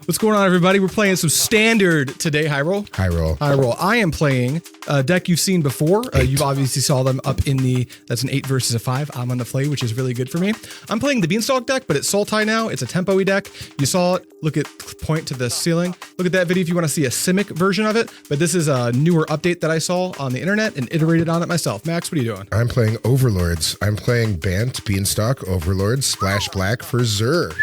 What's going on, everybody? We're playing some standard today. High roll. High roll. High roll. I am playing a deck you've seen before. You've obviously saw them up in the, that's an 8 versus a 5. I'm on the flay, which is really good for me. I'm playing the Beanstalk deck, but it's Sultai now. It's a tempo-y deck. You saw it. Look at, point to the ceiling. Look at that video if you want to see a Simic version of it. But this is a newer update that I saw on the internet and iterated on it myself. Max, what are you doing? I'm playing Overlords. I'm playing Bant, Beanstalk, Overlords, Splash Black for Xur.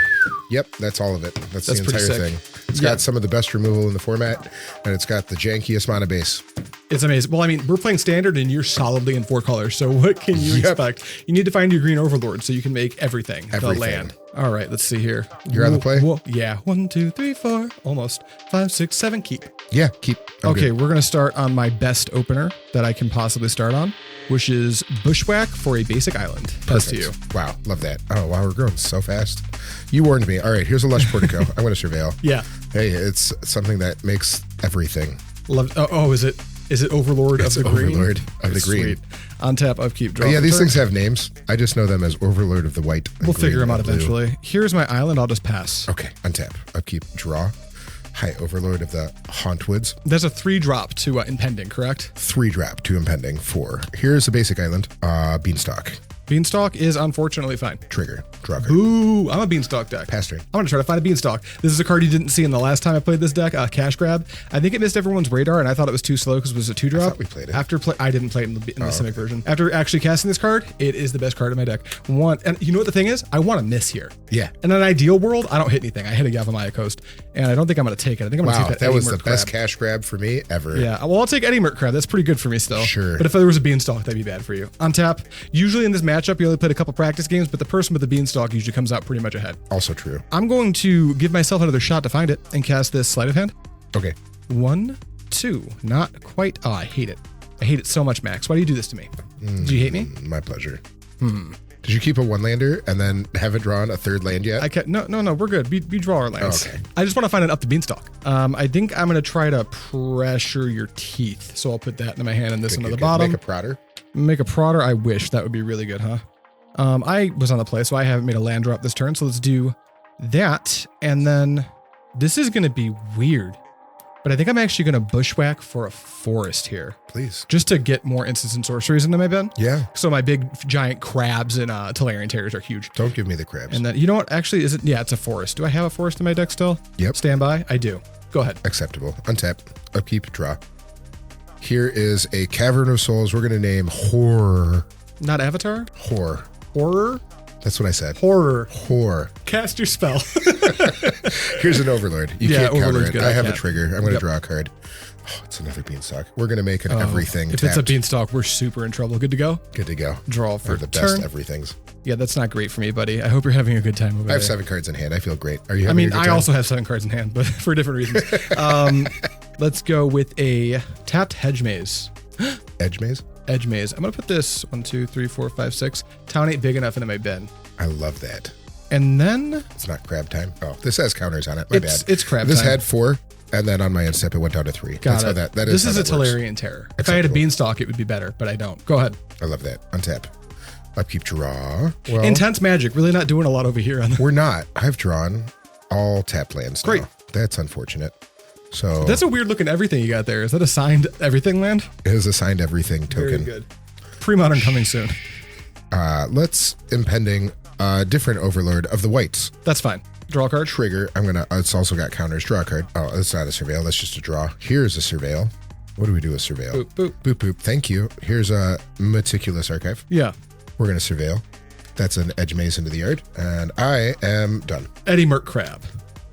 Yep, that's all of it. That's the entire thing. It's got some of the best removal in the format, and it's got the jankiest mana base. It's amazing. Well, I mean, we're playing standard, and you're solidly in 4 colors, so what can you expect? You need to find your green Overlord so you can make everything. The land. All right, let's see here. You're on the play? Yeah. 1, 2, 3, 4, almost 5, 6, 7. Keep. Yeah, keep. Okay, we're gonna start on my best opener that I can possibly start on, which is Bushwhack for a basic island. That's to you. Wow, love that. Oh wow, we're growing so fast. You warned me. All right, here's a Lush Portico. I'm gonna surveil. Yeah. Hey, it's something that makes everything. Love. Oh, is it Overlord of the green? Overlord of the green. Sweet. On tap, upkeep, draw. Yeah, these things have names. I just know them as Overlord of the white. We'll figure them out eventually. Here's my island. I'll just pass. Okay, untap, upkeep, draw. Hi, Overlord of the Hauntwoods. There's a 3-drop to Impending, correct? 3-drop to Impending, 4. Here's a basic island, Beanstalk. Beanstalk is unfortunately fine. Trigger, draw card. Ooh, I'm a Beanstalk deck. Pass turn. I'm going to try to find a Beanstalk. This is a card you didn't see in the last time I played this deck, Cash Grab. I think it missed everyone's radar, and I thought it was too slow because it was a 2-drop. I thought we played it. I didn't play it in the Simic version. After actually casting this card, it is the best card in my deck. And you know what the thing is? I want to miss here. Yeah. In an ideal world, I don't hit anything. I hit a Yavimaya Coast, and I don't think I'm going to take it. I think I'm going to take that That was Eddymurk the best cash grab for me ever. Yeah, well, I'll take Eddymurk Crab. That's pretty good for me still. Sure. But if there was a Beanstalk, that'd be bad for you. On tap, usually in this matchup, you only played a couple practice games, but the person with the Beanstalk usually comes out pretty much ahead. Also true. I'm going to give myself another shot to find it and cast this Sleight of Hand. Okay. 1, 2. Not quite. Oh, I hate it. I hate it so much, Max. Why do you do this to me? Do you hate me? My pleasure. Did you keep a 1-lander and then haven't drawn a 3rd land yet? No, we're good. We draw our lands. Okay. I just want to find an Up the Beanstalk. I think I'm going to try to pressure your teeth. So I'll put that into my hand and this into the bottom. Make a prodder. Make a prodder. I wish that would be really good, huh? I was on the play, so I haven't made a land drop this turn. So let's do that. And then this is going to be weird, but I think I'm actually going to Bushwhack for a forest here. Please. Just to get more instants and sorceries into my bin. Yeah. So my big giant crabs and Tolarian Terrors are huge. Don't give me the crabs. And then, you know what? Actually, is it? Yeah, it's a forest. Do I have a forest in my deck still? Yep. Stand by. I do. Go ahead. Acceptable. Untap, upkeep, draw. Here is a Cavern of Souls. We're going to name Horror. Not Avatar? Horror. Horror? That's what I said. Horror. Horror. Cast your spell. Here's an Overlord. You can't counter it. Good. I have a trigger. I'm going to draw a card. Oh, it's another Beanstalk. We're going to make an everything If tapped. it's a Beanstalk, we're super in trouble. Good to go? Good to go. Draw for the turn. best everythings. Yeah, that's not great for me, buddy. I hope you're having a good time over there. I have 7 cards in hand. I feel great. Are you having a good time? I also have 7 cards in hand, but for different reasons. Let's go with a tapped Hedge Maze. Edge Maze? Edge Maze. I'm going to put this 1, 2, 3, 4, 5, 6. Town ain't big enough into my bin. I love that. And then... It's not crab time. Oh, this has counters on it. My bad. It's crab time. This had 4, and then on my end step, it went down to 3. That's how that this is a Tolarian Tolarian Terror. If I had a Beanstalk, it would be better, but I don't. Go ahead. I love that. Untap. Upkeep, draw. Well, Intense Magic. Really not doing a lot over here. We're not. I've drawn all tapped lands now. Great. That's unfortunate. So that's a weird looking everything you got there. Is that a signed everything land? It is a signed everything token. Very good. Pre-modern coming soon. Let's Impending different Overlord of the whites. That's fine. Draw a card. Trigger. I'm gonna. It's also got counters. Draw a card. Oh, it's not a surveil. That's just a draw. Here's a surveil. What do we do with surveil? Boop, boop. Boop, boop. Thank you. Here's a Meticulous Archive. Yeah. We're gonna surveil. That's an Edge Maze into the yard, and I am done. Eddymurk Crab.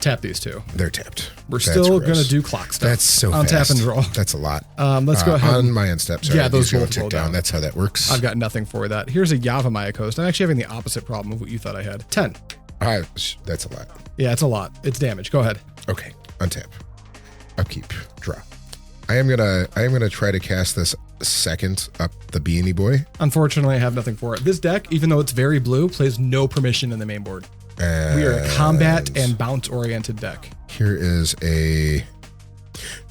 Tap these 2. They're tapped. We're still going to do clock stuff. That's so on fast. Tap and draw. That's a lot. Let's go ahead. On my end step. Sorry, yeah, those both tick roll down. That's how that works. I've got nothing for that. Here's a Yavimaya Coast. I'm actually having the opposite problem of what you thought I had. 10. That's a lot. Yeah, it's a lot. It's damage. Go ahead. Okay. Untap. Upkeep. Draw. I am gonna try to cast this second Up the Beanie Boy. Unfortunately, I have nothing for it. This deck, even though it's very blue, plays no permission in the main board. We are a combat and bounce-oriented deck. Here is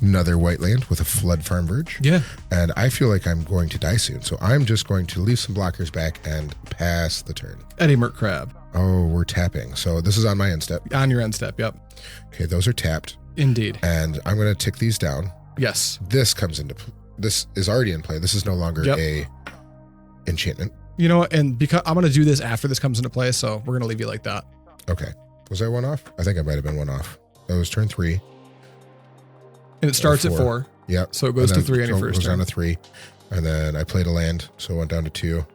another white land with a Floodfarm Verge. Yeah. And I feel like I'm going to die soon. So I'm just going to leave some blockers back and pass the turn. Eddymurk Crab. Oh, we're tapping. So this is on my end step. On your end step, yep. Okay, those are tapped. Indeed. And I'm going to tick these down. Yes. This is already in play. This is no longer a enchantment. You know what? And because I'm going to do this after this comes into play, so we're going to leave you like that. Okay. Was I one off? I think I might have been one off. That was turn 3. And it starts at 4. Yep. So it goes to 3 on your first turn. It goes turn. down to 3. And then I played a land, so it went down to 2.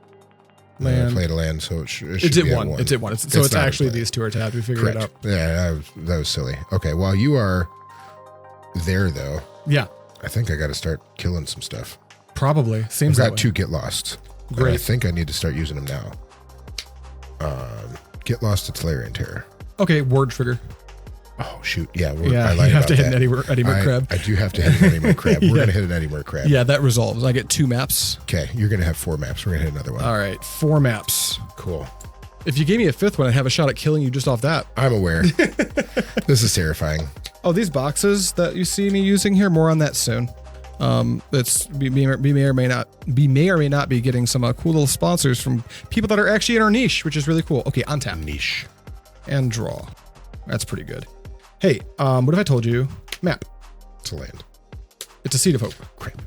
Land. I played a land, so it should it's be at 1. It's at 1. So it's actually these two are tapped. We figured it out. Yeah, that was silly. Okay, while you are there, though. Yeah. I think I got to start killing some stuff. Probably. Seems I've that got way. 2 Get Lost. Great. I think I need to start using them now. Get Lost to Tolarian Terror. Okay, word trigger. Oh, shoot. Yeah, I you have to hit an Eddymurk Crab. I do have to hit an Eddymurk Crab. We're going to hit an Eddymurk Crab. Yeah, that resolves. I get 2 maps. Okay, you're going to have 4 maps. We're going to hit another one. All right, 4 maps. Cool. If you gave me a 5th one, I'd have a shot at killing you just off that. I'm aware. This is terrifying. Oh, these boxes that you see me using here, more on that soon. We may or may not be getting some cool little sponsors from people that are actually in our niche, which is really cool. Okay, untap. Niche. And draw. That's pretty good. Hey, what if I told you? Map. It's a land. It's a Seed of Hope. Crap.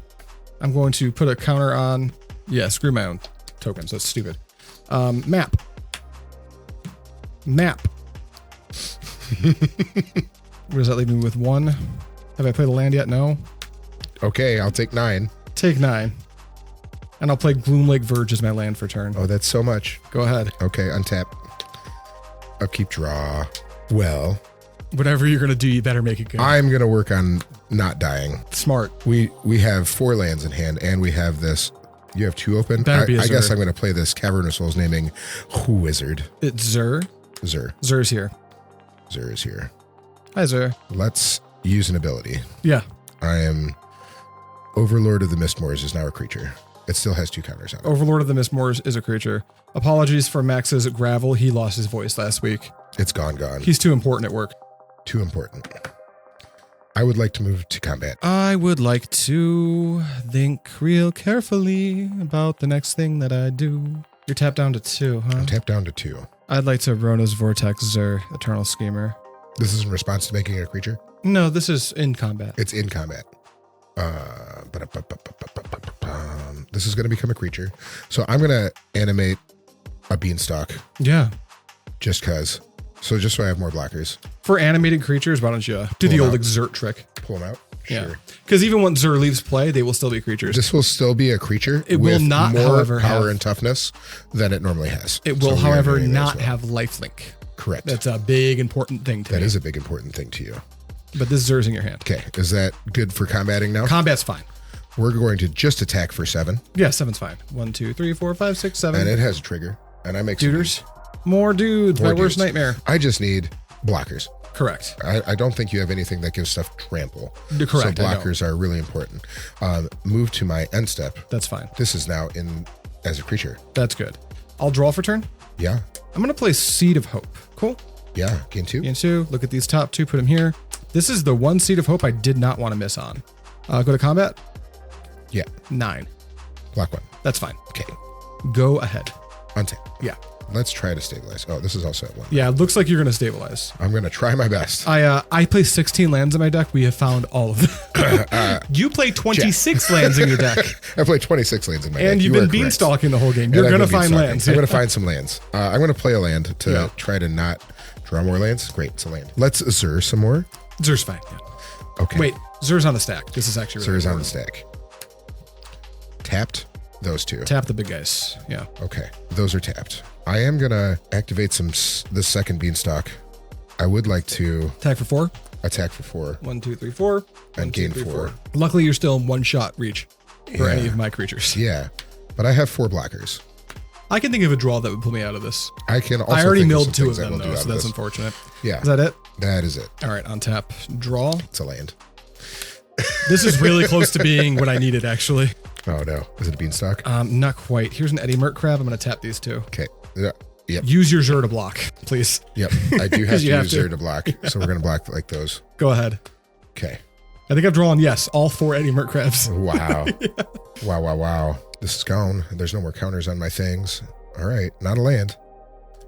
I'm going to put a counter on. Yeah, screw my own tokens. That's stupid. Map. Map. Where does that leave me with 1? Have I played a land yet? No. Okay, I'll take 9. Take 9. And I'll play Gloomlake Verge as my land for turn. Oh, that's so much. Go ahead. Okay, untap. Upkeep, draw. Well, whatever you're going to do, you better make it good. I'm going to work on not dying. Smart. We have 4 lands in hand, and we have this. You have 2 open? I guess I'm going to play this Cavern of Souls naming Wizard. It's Zur. Zur's here. Zur is here. Hi, Zur. Let's use an ability. Yeah. I am Overlord of the Mistmoors is now a creature. It still has 2 counters on it. Overlord of the Mistmoors is a creature. Apologies for Max's gravel. He lost his voice last week. It's gone. He's too important at work. Too important. I would like to move to combat. I would like to think real carefully about the next thing that I do. You're tapped down to 2, huh? I'm tapped down to 2. I'd like to Rona's Vortex Zur, Eternal Schemer. This is in response to making it a creature? No, this is in combat. It's in combat. This is going to become a creature. So I'm going to animate a Beanstalk. Yeah. Just because. So just so I have more blockers. For animated creatures, why don't you do the old exert trick? Pull them out? Yeah. Sure. Because even when Zur leaves play, they will still be creatures. This will still be a creature. It will not, more however, power and toughness than it normally has. It will, however, not have lifelink. Correct. That's a big, important thing to me. That is a big, important thing to you. But this Zur's in your hand. Okay. Is that good for combating now? Combat's fine. We're going to just attack for 7. Yeah, 7's fine. 1, 2, 3, 4, 5, 6, 7. And it has a trigger. And I make Duders. More dudes. My worst nightmare. I just need blockers. Correct. I don't think you have anything that gives stuff trample. Correct. So blockers are really important. Move to my end step. That's fine. This is now in as a creature. That's good. I'll draw for turn. Yeah. I'm going to play Seed of Hope. Cool. Yeah. Gain 2. Gain 2. Look at these top 2. Put them here. This is the one Seed of Hope I did not want to miss on. Go to combat. Yeah. 9. Block 1. That's fine. Okay. Go ahead. Untap. Yeah. Let's try to stabilize. Oh, this is also at 1. Yeah, it looks like you're going to stabilize. I'm going to try my best. I play 16 lands in my deck. We have found all of them. You play 26 lands in your deck. I play 26 lands in my deck. And you've been beanstalking the whole game. You're going to find lands. I'm going to find some lands. I'm going to play a land to try to not draw more lands. Great, it's a land. Let's Zur some more. Zur's fine. Yeah. Okay. Wait, Zur's on the stack. This is actually really Zur's on the stack. Tapped those 2. Tap the big guys. Yeah. Okay, those are tapped. I am going to activate the second Beanstalk. I would like to attack for 4. Attack for 4. 1, 2, 3, 4. And gain 4. Luckily, you're still in 1-shot reach for any of my creatures. Yeah, but I have 4 blockers. I can think of a draw that would pull me out of this. I can also. I already think milled of 2 of them, though, so that's unfortunate. Yeah. Is that it? That is it. All right, untap. Draw. It's a land. This is really close to being what I needed, actually. Oh, no. Is it a Beanstalk? Not quite. Here's an Eddymurk Crab. I'm going to tap these 2. Okay. Yep. Use your Zur to block, please. Yep. I do have to use Zur to block, so we're going to block like those. Go ahead. Okay. I think I've drawn, yes, all 4 Eddymurk Crabs. Wow. Wow. This is gone. There's no more counters on my things. All right. Not a land.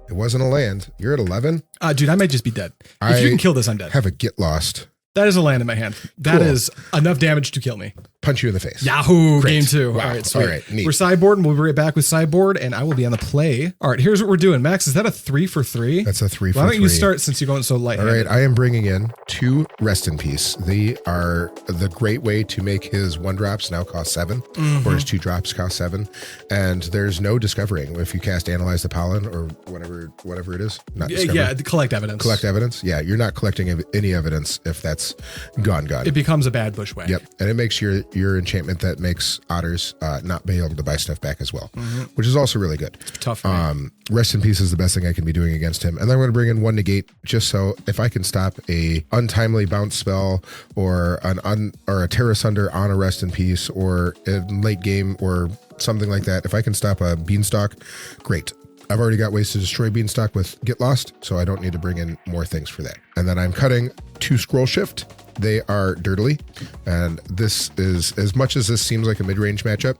It wasn't a land. You're at 11. Dude, I might just be dead. If you can kill this, I'm dead. Have a Get Lost. That is a land in my hand. That is enough damage to kill me. Punch you in the face. Yahoo! Great. Game 2. Wow. All right, sweet. All right, neat. We're sideboard, and we'll be right back with sideboard, and I will be on the play. All right, here's what we're doing. Max, is that a 3 for 3? That's a 3 for 3. Why don't you start since you're going so light? All right, I am bringing in 2 Rest in Peace. They are the great way to make his 1-drops now cost 7, or his 2-drops cost 7. And there's no discovering if you cast Analyze the Pollen or whatever it is. Not discover. Yeah, collect evidence. Collect evidence. Yeah, you're not collecting any evidence if that's gone. It becomes a bad Bushwhack. Yep, and it makes your enchantment that makes otters not be able to buy stuff back as well, which is also really good. Tough for me. Rest in Peace is the best thing I can be doing against him. And then I'm going to bring in 1 Negate just so if I can stop a untimely bounce spell or a Tear Asunder on a Rest in Peace or in late game or something like that, if I can stop a Beanstalk, great. I've already got ways to destroy Beanstalk with Get Lost, so I don't need to bring in more things for that. And then I'm cutting 2 Scroll Shift. They are dirtily, and this is, as much as this seems like a mid-range matchup,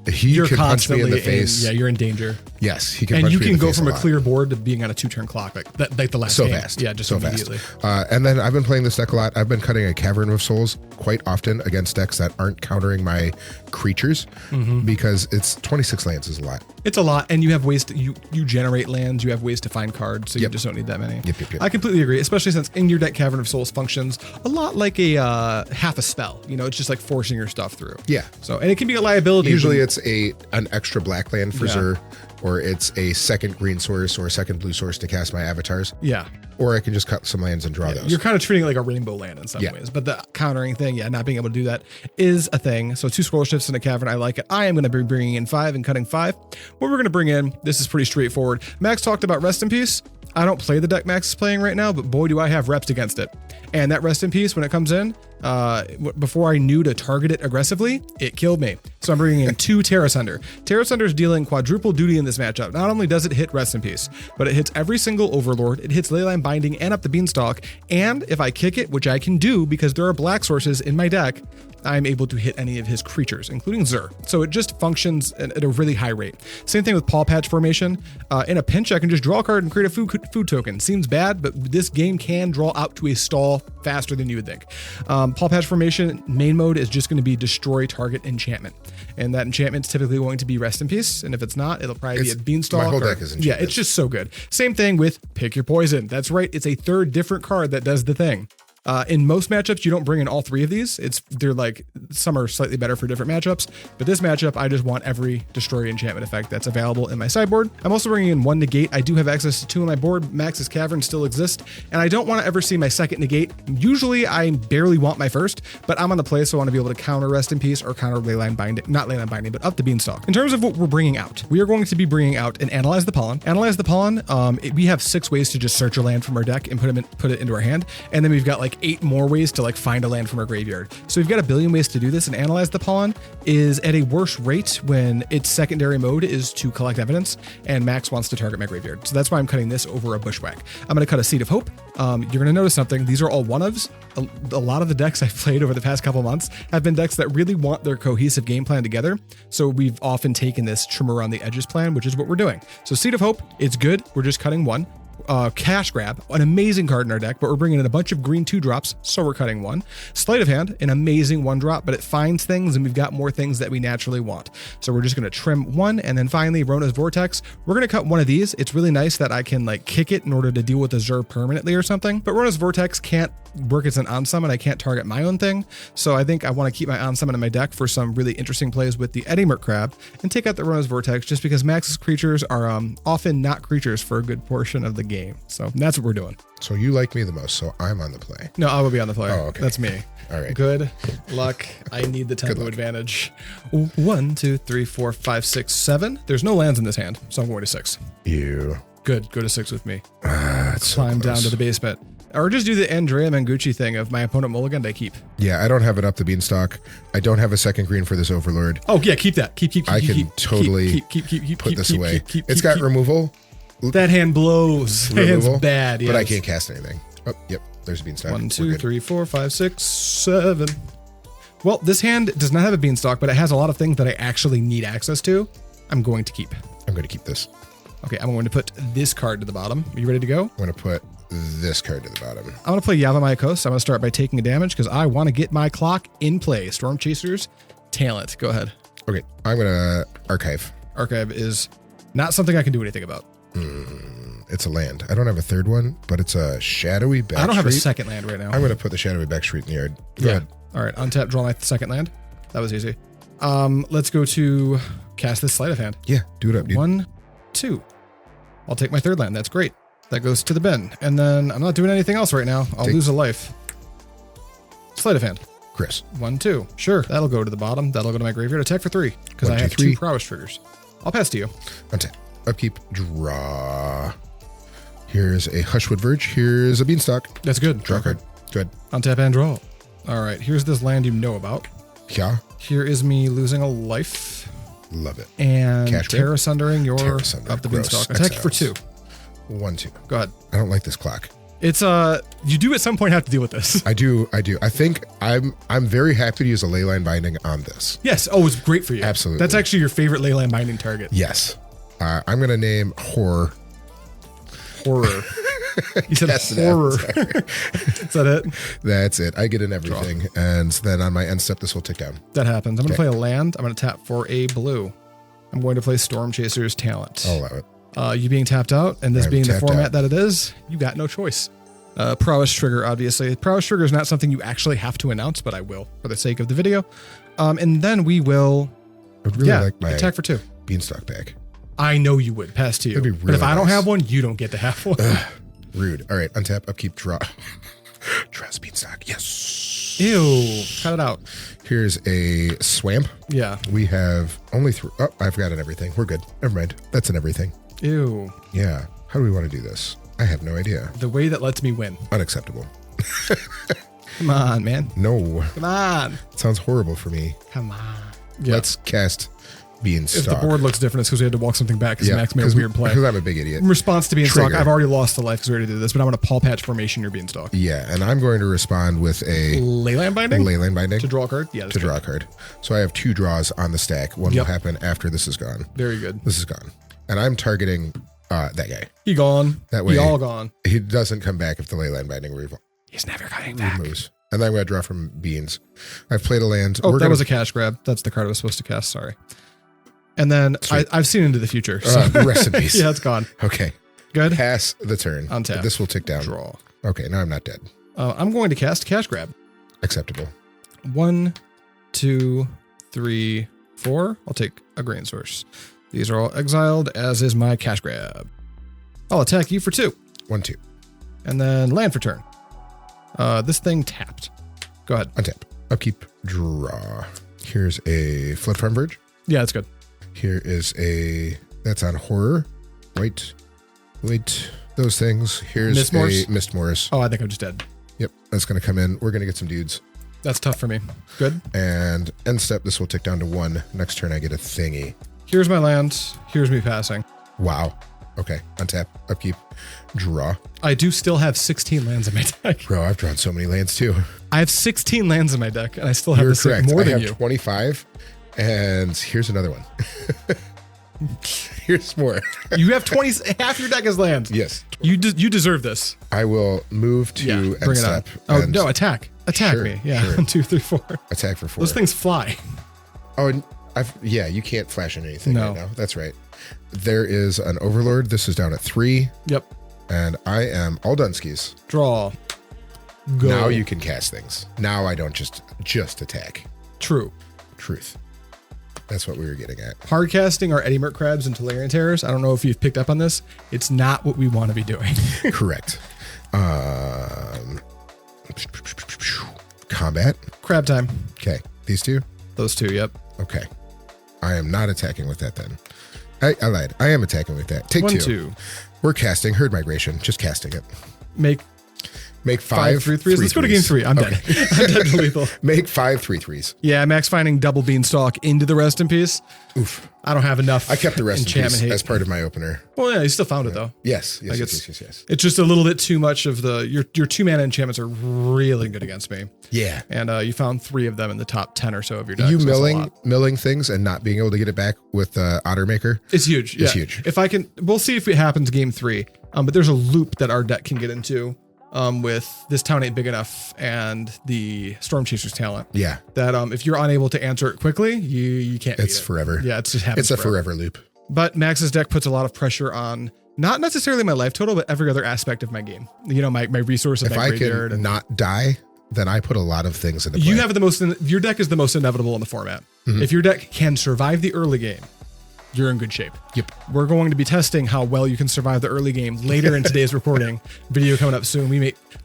he can punch me in the face. You're in danger. Yes, he can. And punch you me can in the go face from a a lot. clear board to being on a 2-turn clock, like the last so game. fast. Yeah, just so immediately. Fast. And then I've been playing this deck a lot. I've been cutting a Cavern of Souls quite often against decks that aren't countering my creatures because it's 26 lands is a lot. It's a lot, and you have ways to you generate lands. You have ways to find cards, so you just don't need that many. Yep. I completely agree, especially since in your deck, Cavern of Souls functions a lot like a half a spell. You know, it's just like forcing your stuff through. Yeah. So, and it can be a liability. Usually, it's an extra black land for Zur, or it's a second green source or a second blue source to cast my avatars. Yeah. Or I can just cut some lands and draw those. You're kind of treating it like a rainbow land in some ways, but the countering thing, not being able to do that is a thing. So 2 Scroll Shifts in a Cavern, I like it. I am going to be bringing in 5 and cutting 5. What we're going to bring in, this is pretty straightforward. Max talked about Rest in Peace. I don't play the deck Max is playing right now, but boy, do I have reps against it. And that Rest in Peace, when it comes in, before I knew to target it aggressively, it killed me. So I'm bringing in 2 Tear Asunder. Tear Asunder is dealing quadruple duty in this matchup. Not only does it hit Rest in Peace, but it hits every single Overlord. It hits Leyline Binding and Up the Beanstalk. And if I kick it, which I can do because there are black sources in my deck, I'm able to hit any of his creatures, including Zur. So it just functions at a really high rate. Same thing with Pawpatch Formation. In a pinch, I can just draw a card and create a food token. Seems bad, but this game can draw out to a stall faster than you would think. Pawpatch Formation main mode is just going to be destroy target enchantment. And that enchantment's typically going to be Rest in Peace. And if it's not, it'll probably be a Beanstalk. My whole deck is enchantment. Yeah, it's just so good. Same thing with Pick Your Poison. That's right. It's a third different card that does the thing. In most matchups, you don't bring in all 3 of these. They're like, some are slightly better for different matchups, but this matchup, I just want every destroy enchantment effect that's available in my sideboard. I'm also bringing in 1 Negate. I do have access to 2 on my board. Max's Cavern still exists, and I don't want to ever see my second Negate. Usually, I barely want my first, but I'm on the play, so I want to be able to counter Rest in Peace or counter Leyline Binding, not Leyline Binding, but Up the Beanstalk. In terms of what we're bringing out, we are going to be bringing out an Analyze the Pollen. Analyze the Pollen, we have 6 ways to just search a land from our deck and put it into our hand, and then we've got like 8 more ways to like find a land from our graveyard. So we've got a billion ways to do this, and Analyze the Pollen is at a worse rate when its secondary mode is to collect evidence and Max wants to target my graveyard. So that's why I'm cutting this over a Bushwhack. I'm going to cut a Seed of Hope. You're going to notice something. These are all one-ofs. A lot of the decks I've played over the past couple months have been decks that really want their cohesive game plan together. So we've often taken this trim around the edges plan, which is what we're doing. So Seed of Hope, it's good. We're just cutting 1. Cash Grab, an amazing card in our deck, but we're bringing in a bunch of green 2-drops, so we're cutting 1. Sleight of Hand, an amazing 1-drop, but it finds things, and we've got more things that we naturally want. So we're just going to trim 1, and then finally, Rona's Vortex. We're going to cut 1 of these. It's really nice that I can like kick it in order to deal with the Zur permanently or something, but Rona's Vortex can't work as an Unsummon. I can't target my own thing, so I think I want to keep my Unsummon in my deck for some really interesting plays with the Eddymurk Crab, and take out the Rona's Vortex just because Max's creatures are often not creatures for a good portion of the game. So that's what we're doing. So you like me the most, so I'm on the play. No, I will be on the play. Oh, okay. That's me. All right. Good luck. I need the tempo advantage. 1, 2, 3, 4, 5, 6, 7. There's no lands in this hand, so I'm going to 6. You. Good. Go to 6 with me. That's Climb so down to the basement. Or just do the Andrea Mangucci thing of my opponent mulliganed, I keep. Yeah, I don't have it Up the Beanstalk. I don't have a second green for this Overlord. Oh, yeah, keep that. Keep. I can totally put this away. It's got removal. That hand blows. That hand's bad, yes. But I can't cast anything. Oh, yep. There's a Beanstalk. 1, 2, 3, 4, 5, 6, 7. Well, this hand does not have a Beanstalk, but it has a lot of things that I actually need access to. I'm going to keep. I'm going to keep this. Okay, I'm going to put this card to the bottom. Are you ready to go? I'm going to put this card to the bottom. I'm going to play Yavimaya Coast. I'm going to start by taking a damage because I want to get my clock in play. Stormchaser's Talent. Go ahead. Okay, I'm going to Archive. Archive is not something I can do anything about. It's a land. I don't have a third one, but it's a shadowy back I don't have a street. second land right now. I'm going to put the shadowy back street in the yard. Go ahead. All right, untap, draw my second land. That was easy. Let's go to cast this Sleight of Hand. Yeah, do it up, dude. 1, 2. I'll take my third land. That's great. That goes to the bin. And then I'm not doing anything else right now. I'll lose a life. Sleight of Hand. Chris. 1, 2. Sure, that'll go to the bottom. That'll go to my graveyard. Attack for 3 because I have 2 prowess triggers. I'll pass to you. Untap. Upkeep. Draw. Here's a Hushwood Verge. Here's a Beanstalk. That's good. Draw card. Good. Untap and draw. All right, here's this land you know about. Yeah. Here is me losing a life. Love it. And Tear Asundering your Asunder. Up the Beanstalk. Attack for 2. 1, 2. Go ahead. I don't like this clock. It's you do at some point have to deal with this. I do. I think I'm very happy to use a Leyline Binding on this. Yes. Oh, it's great for you. Absolutely. That's actually your favorite Leyline Binding target. Yes. I'm going to name Horror. Horror. You said horror. Is that it? That's it. I get in everything. Draw. And then on my end step, this will tick down. That happens. I'm going to play a land. I'm going to tap for a blue. I'm going to play Stormchaser's Talent. I'll allow it. You being tapped out and this being the format that it is, you got no choice. Prowess trigger, obviously. Prowess trigger is not something you actually have to announce, but I will for the sake of the video. And then we will like my attack for 2. Beanstalk back. I know you would. Pass to you. Really but if I don't nice. have one, you don't get to have one. Rude. All right. Untap, upkeep, draw. Trust Beanstalk. Yes. Ew. Cut it out. Here's a Swamp. Yeah. We have only 3. Oh, I've got an everything. We're good. Never mind. That's an everything. Ew. Yeah. How do we want to do this? I have no idea. The way that lets me win. Unacceptable. Come on, man. No. Come on. It sounds horrible for me. Come on. Yeah. Let's cast Beanstalk. If the board looks different, it's because we had to walk something back because Max made a weird play. Because I'm a big idiot. In response to Beanstalk, Trigger. I've already lost the life because we already did this, but I'm going to Pawpatch Formation your Beanstalk. Yeah, and I'm going to respond with a Leyline Binding? Leyline Binding. To draw a card? Yeah. To draw a card. So I have 2 draws on the stack. One will happen after this is gone. Very good. This is gone. And I'm targeting that guy. He gone. That way, he all gone. He doesn't come back if the Leyline Binding He's never coming back. moves. And then I'm going to draw from Beans. I've played a land. Oh, that was a cash grab. That's the card I was supposed to cast. Sorry. And then I've seen into the future. So. Rest in peace. Yeah, it's gone. Okay. Good. Pass the turn. Untap. This will tick down. Draw. Okay, now I'm not dead. I'm going to cast cash grab. Acceptable. 1, 2, 3, 4. I'll take a grain source. These are all exiled, as is my cash grab. I'll attack you for 2. 1, 2. And then land for turn. This thing tapped. Go ahead. Untap. Upkeep. Draw. Here's a Floodfarm Verge. Yeah, that's good. Here is that's on Horror. Wait. Those things. Here's a Mistmoors. Oh, I think I'm just dead. Yep, that's going to come in. We're going to get some dudes. That's tough for me. Good. And end step, this will tick down to 1. Next turn, I get a thingy. Here's my land. Here's me passing. Wow. Okay, untap, upkeep, draw. I do still have 16 lands in my deck. Bro, I've drawn so many lands too. I have 16 lands in my deck, and I still have more I than have you. 25, and here's another one. Here's more. You have 20. Half your deck is lands. Yes. You deserve this. I will move to end step. Oh, no, attack. Attack me. Yeah, sure. 1, 2, 3, 4. Attack for 4. Those things fly. Oh, and you can't flash in anything right now. That's right. There is an Overlord. This is down at 3. Yep. And I am all done skis. Draw. Go. Now you can cast things. Now I don't just attack. Truth. That's what we were getting at. Hard casting our Eddymurk Crabs and Tolarian Terrors. I don't know if you've picked up on this. It's not what we want to be doing. Correct. Combat. Crab time. Okay. These 2? Those 2, yep. Okay. I am not attacking with that then. I lied. I am attacking with that. Take 1, 2. 2. We're casting Herd Migration. Just casting it. Make Make 5 3/3s. Let's go to game 3. I'm dead. I'm dead to lethal. Make 5 3/3s. Yeah, Max finding double Beanstalk into the Rest in Peace. Oof. I don't have enough. I kept the Rest in Peace hate. as part of my opener. Well, yeah, you still found it though. Yes. It's just a little bit too much of the your 2-mana enchantments are really good against me. Yeah. And you found 3 of them in the top 10 or so of your deck. You milling things and not being able to get it back with Otter Maker. It's huge. It's huge. If I can, we'll see if it happens game 3. But there's a loop that our deck can get into. With This Town Ain't Big Enough and the Stormchaser's talent. Yeah. That if you're unable to answer it quickly, you can't. It's forever. Yeah, it just happens. It's a forever loop. But Max's deck puts a lot of pressure on not necessarily my life total, but every other aspect of my game. You know, my resource of if my I graveyard. can not die, then I put a lot of things into play. You have the most. Your deck is the most inevitable in the format. Mm-hmm. If your deck can survive the early game, you're in good shape. Yep. We're going to be testing how well you can survive the early game later in today's recording. Video coming up soon.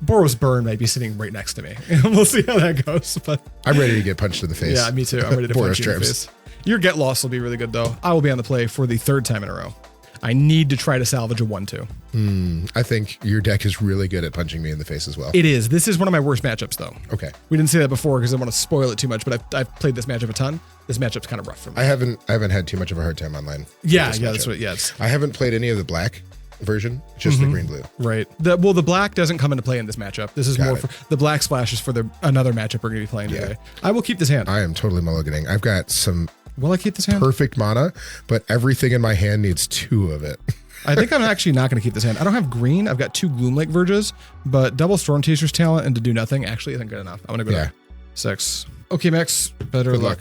Boros Burn might be sitting right next to me. We'll see how that goes. But I'm ready to get punched in the face. Yeah, me too. I'm ready to punch you in the face. Your Get Lost will be really good though. I will be on the play for the 3rd time in a row. I need to try to salvage a 1/2. I think your deck is really good at punching me in the face as well. It is. This is one of my worst matchups though. Okay. We didn't say that before because I don't want to spoil it too much, but I've played this matchup a ton. This matchup's kind of rough for me. I haven't had too much of a hard time online. Yeah, that's what. Yeah, I haven't played any of the black version, just the green blue. Right. The black doesn't come into play in this matchup. This is more for the black splashes for another matchup we're going to be playing today. I will keep this hand. I am totally mulliganing. I've got some Will I keep this hand? Perfect mana, but everything in my hand needs 2 of it. I think I'm actually not going to keep this hand. I don't have green. I've got 2 Gloomlake Verges, but double Stormchaser's talent and to do nothing actually isn't good enough. I'm going to go to 6. Okay, Max. Better Good luck.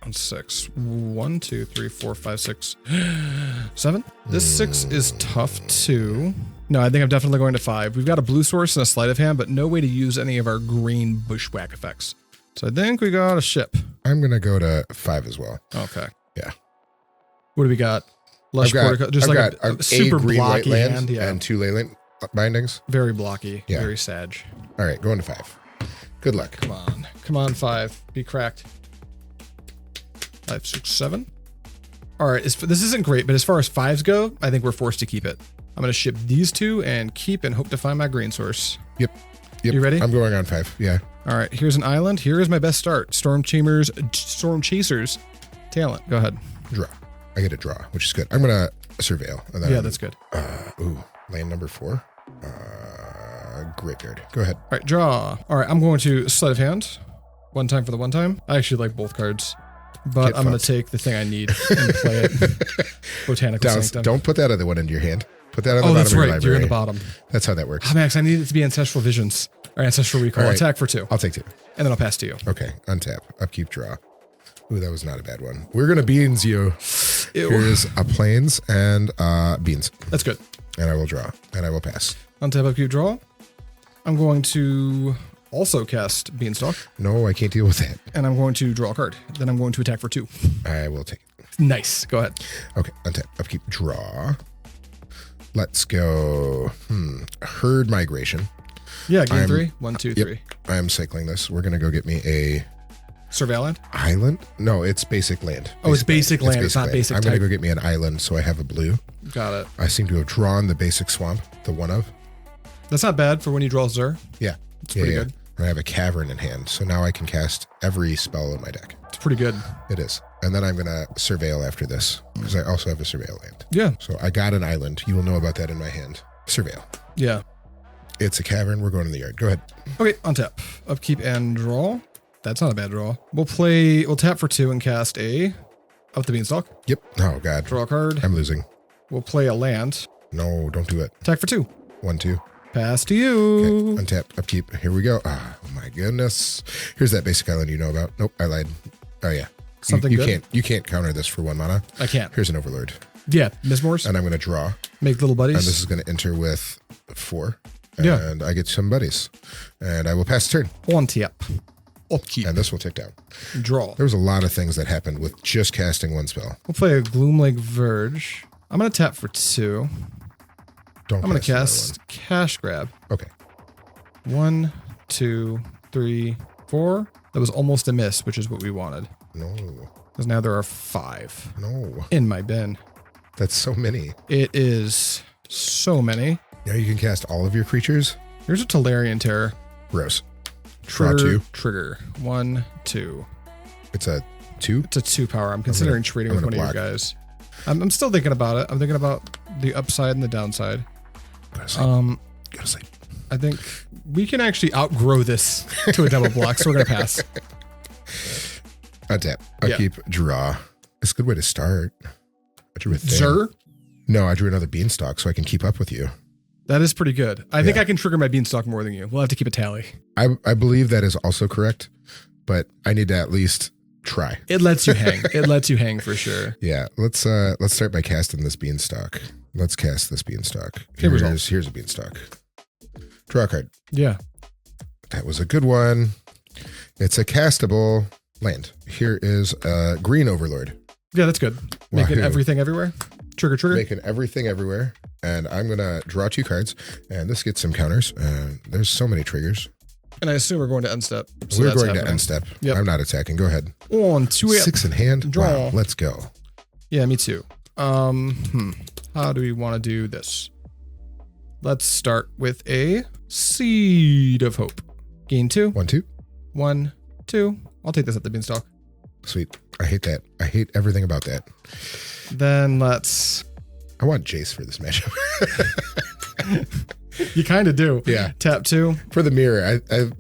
On 6. 1, 2, 3, 4, 5, 6, 7. This 6 is tough too. No, I think I'm definitely going to 5. We've got a blue source and a sleight of hand, but no way to use any of our green Bushwhack effects. So I think we got a ship. I'm going to go to 5 as well. Okay. Yeah. What do we got? Lush Portico. Just I've like got a super green blocky white land hand. Yeah. and 2 Leyline Bindings. Very blocky. Yeah. Very sag. All right, going to 5. Good luck. Come on. Come on, 5. Be cracked. 5, 6, 7. All right. This isn't great, but as far as 5s go, I think we're forced to keep it. I'm going to ship these 2 and keep and hope to find my green source. Yep. You ready? I'm going on 5. Yeah. All right. Here's an island. Here is my best start. Stormchaser's talent. Go ahead. Draw. I get a draw, which is good. I'm going to surveil. And then that's good. Land number 4. Graveyard. Go ahead. All right. Draw. All right. I'm going to Sleight of Hand. 1 time for the 1 time. I actually like both cards. But I'm going to take the thing I need and play it. Botanical Sanctum. Don't put that other one into your hand. Put that on the bottom that's of your right. library. You're in the bottom. That's how that works. Oh, Max, I need it to be Ancestral Visions or Ancestral Recall. Right. Attack for 2. I'll take 2. And then I'll pass to you. Okay. Untap. Upkeep. Draw. Ooh, that was not a bad one. We're going to beans you. Ew. Here's a plains and beans. That's good. And I will draw. And I will pass. Untap, upkeep, draw. I'm going to also cast Beanstalk. No, I can't deal with that. And I'm going to draw a card. Then I'm going to attack for 2. I will take it. Nice. Go ahead. Okay. Untap. Upkeep. Draw. Let's go. Herd Migration. Yeah, game 3. 1, 2, 3. I am cycling this. We're going to go get me a... Surveil Island? No, it's basic land. It's basic land. It's not basic I'm type. going to go get me an island so I have a blue. Got it. I seem to have drawn the basic swamp, the 1 of. That's not bad for when you draw Zur. Yeah. It's pretty good. And I have a cavern in hand, so now I can cast every spell in my deck. It's pretty good. It is. And then I'm going to surveil after this, because I also have a surveil land. Yeah. So I got an island. You will know about that in my hand. Surveil. Yeah. It's a cavern. We're going in the yard. Go ahead. Okay, untap. Upkeep and draw. That's not a bad draw. We'll tap for 2 and cast a Up the Beanstalk. Yep. Oh, God. Draw a card. I'm losing. We'll play a land. No, don't do it. Attack for 2. 1, 2. Pass to you. Okay. Untap. Upkeep. Here we go. Oh, my goodness. Here's that basic island you know about. Nope, I lied. Oh, yeah. Something good? You can't counter this for 1 mana. I can't. Here's an Overlord. Yeah, Mismores. And I'm going to draw. Make little buddies. And this is going to enter with 4. Yeah. And I get some buddies. And I will pass the turn. One tap. Upkeep. And this will tick down. Draw. There was a lot of things that happened with just casting 1 spell. We'll play a Gloomlake Verge. I'm going to tap for 2. I'm going to cast Cash Grab. Okay. 1, 2, 3, 4. That was almost a miss, which is what we wanted. No. Because now there are 5. No. In my bin. That's so many. It is so many. Now you can cast all of your creatures? Here's a Tolarian Terror. Gross. Draw 2. Trigger. 1, 2. It's a 2? It's a 2 power. I'm considering trading with one of you guys. I'm still thinking about it. I'm thinking about the upside and the downside. Go to sleep. Go to sleep. I think we can actually outgrow this to a double block, so we're going to pass. Untap. I'll keep draw. It's a good way to start. I drew a thing. Zur? No, I drew another beanstalk so I can keep up with you. That is pretty good. I think I can trigger my beanstalk more than you. We'll have to keep a tally. I believe that is also correct, but I need to at least try. It lets you hang. It lets you hang for sure. Yeah, let's start by casting this beanstalk. Let's cast this beanstalk. Here's a beanstalk. Draw a card. Yeah. That was a good one. It's a castable land. Here is a green Overlord. Yeah, that's good. Making everything everywhere. Trigger. Making everything everywhere. And I'm going to draw 2 cards. And this gets some counters. And there's so many triggers. And I assume we're going to unstep. So we're going to unstep. Yep. I'm not attacking. Go ahead. 1, 2, 6 in hand. Draw. Wow, let's go. Yeah, me too. How do we want to do this? Let's start with a Seed of Hope. Gain 2. 1, 2. 1, 2. I'll take this at the beanstalk. Sweet. I hate that. I hate everything about that. Then let's... I want Jace for this matchup. You kind of do. Yeah. Tap 2. For the mirror, I'm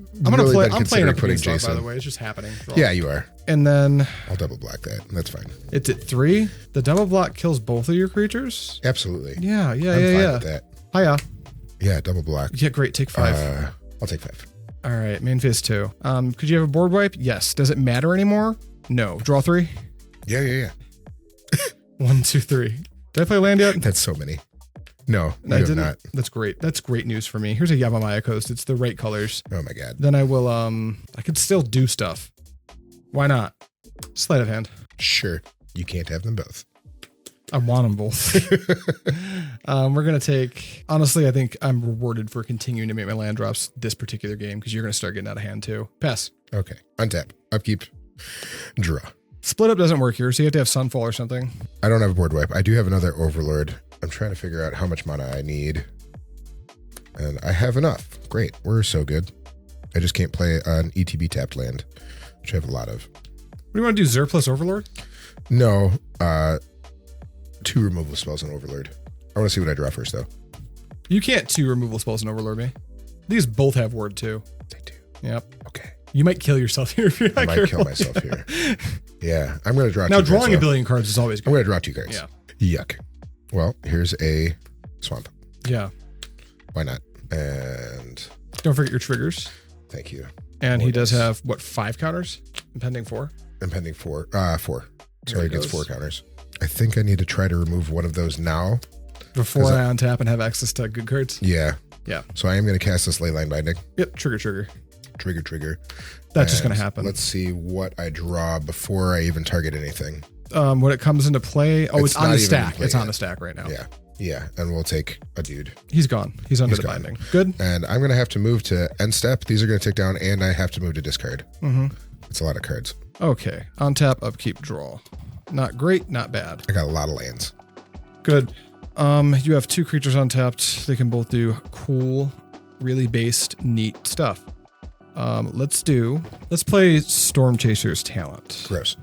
playing up putting Jace, Jace by in. the way. It's just happening. Yeah, you are. And then... I'll double block that. That's fine. It's at 3. The double block kills both of your creatures? Absolutely. Yeah. I'm fine with that. Hiya. Yeah, double block. Yeah, great. Take 5. I'll take 5. All right, main phase 2. Could you have a board wipe? Yes. Does it matter anymore? No. Draw 3? Yeah. 1, 2, 3. Did I play land yet? That's so many. No, I have didn't. not. That's great. That's great news for me. Here's a Yavimaya Coast. It's the right colors. Oh my god. Then I will, I could still do stuff. Why not? Sleight of hand. Sure. You can't have them both. I want them both. We're going to take... Honestly, I think I'm rewarded for continuing to make my land drops this particular game because you're going to start getting out of hand too. Pass. Okay. Untap. Upkeep. Draw. Split up doesn't work here, so you have to have Sunfall or something. I don't have a board wipe. I do have another Overlord. I'm trying to figure out how much mana I need. And I have enough. Great. We're so good. I just can't play an ETB tapped land, which I have a lot of. What do you want to do, Zur plus Overlord? No. 2 removal spells on Overlord. I want to see what I draw first, though. You can't 2 removal spells in Overlord me. These both have ward too. They do. Yep. Okay. You might kill yourself here if you're not careful. I might kill myself here. Yeah. I'm going to draw 2 now, cards. Now, drawing a billion cards is always good. I'm going to draw 2 cards. Yeah. Yuck. Well, here's a swamp. Yeah. Why not? And... Don't forget your triggers. Thank you. And he does have, what, 5 counters? Impending 4? Impending 4. 4. So he gets 4 counters. I think I need to try to remove one of those now. Before I untap and have access to good cards? Yeah. Yeah. So I am going to cast this Leyline Binding. Yep. Trigger. That's just going to happen. Let's see what I draw before I even target anything. When it comes into play... Oh, it's on the stack. It's on the stack right now. Yeah. Yeah. And we'll take a dude. He's gone. He's under the binding. Good. And I'm going to have to move to end step. These are going to tick down, and I have to move to discard. Mm-hmm. It's a lot of cards. Okay. Untap, upkeep, draw. Not great, not bad. I got a lot of lands. Good. You have 2 creatures untapped. They can both do cool, really based, neat stuff. Let's play Stormchaser's Talent. Gross.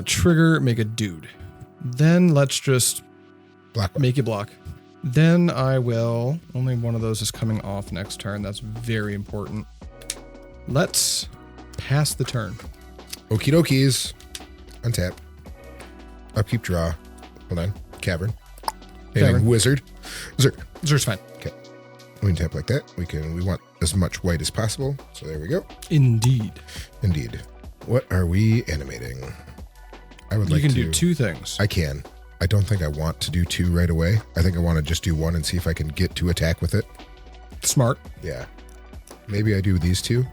Trigger, make a dude. Then let's just make you block. Then I will, only one of those is coming off next turn. That's very important. Let's pass the turn. Okie dokies. Untap. Upkeep, draw. Hold on. Cavern. Wizard. Zer's fine. Okay. We can tap like that. We want as much white as possible. So there we go. Indeed. What are we animating? You can do 2 things. I can. I don't think I want to do 2 right away. I think I want to just do 1 and see if I can get to attack with it. Smart. Yeah. Maybe I do these 2.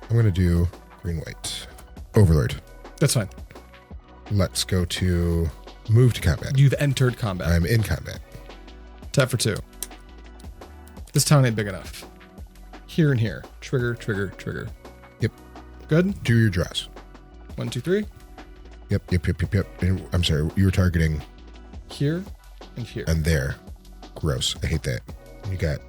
I'm going to do green-white. Overlord. That's fine. Let's go to move to combat. You've entered combat. I'm in combat. Tap for 2. This town ain't big enough. Here and here. Trigger. Yep. Good? Do your draws. 1, 2, 3. Yep. I'm sorry. You were targeting here and here. And there. Gross. I hate that. You got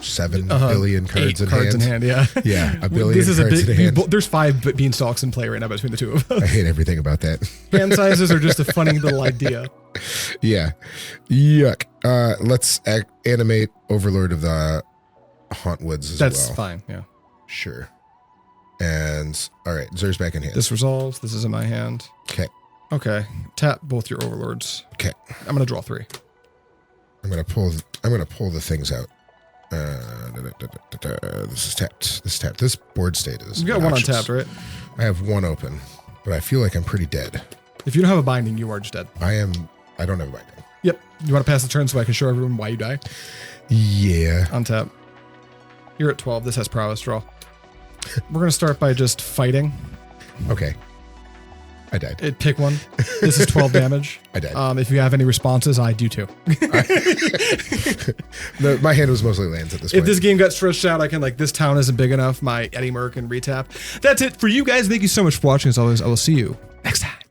7 billion cards in hand. Yeah. Yeah, a billion this is cards a big, in hand. There's 5 beanstalks in play right now between the two of us. I hate everything about that. Hand sizes are just a funny little idea. Yeah. Yuck. Let's animate Overlord of the Hauntwoods as well. That's fine, yeah. Sure. And, all right, Zer's back in hand. This resolves. This is in my hand. Okay. Okay. Tap both your Overlords. Okay. I'm going to draw 3. I'm gonna pull the things out. This is tapped. This is tapped. This board state is. You got obnoxious. 1 untapped, right? I have 1 open, but I feel like I'm pretty dead. If you don't have a binding, you are just dead. I don't have a binding. Yep. You want to pass the turn so I can show everyone why you die? Yeah. Untap. You're at 12. This has prowess draw. We're gonna start by just fighting. Okay. I died. Pick one. This is 12 damage. I died. If you have any responses, I do too. My hand was mostly lands at this point. If this game got stretched out, I can this town isn't big enough. My Eddymurk and retap. That's it for you guys. Thank you so much for watching. As always, I will see you next time.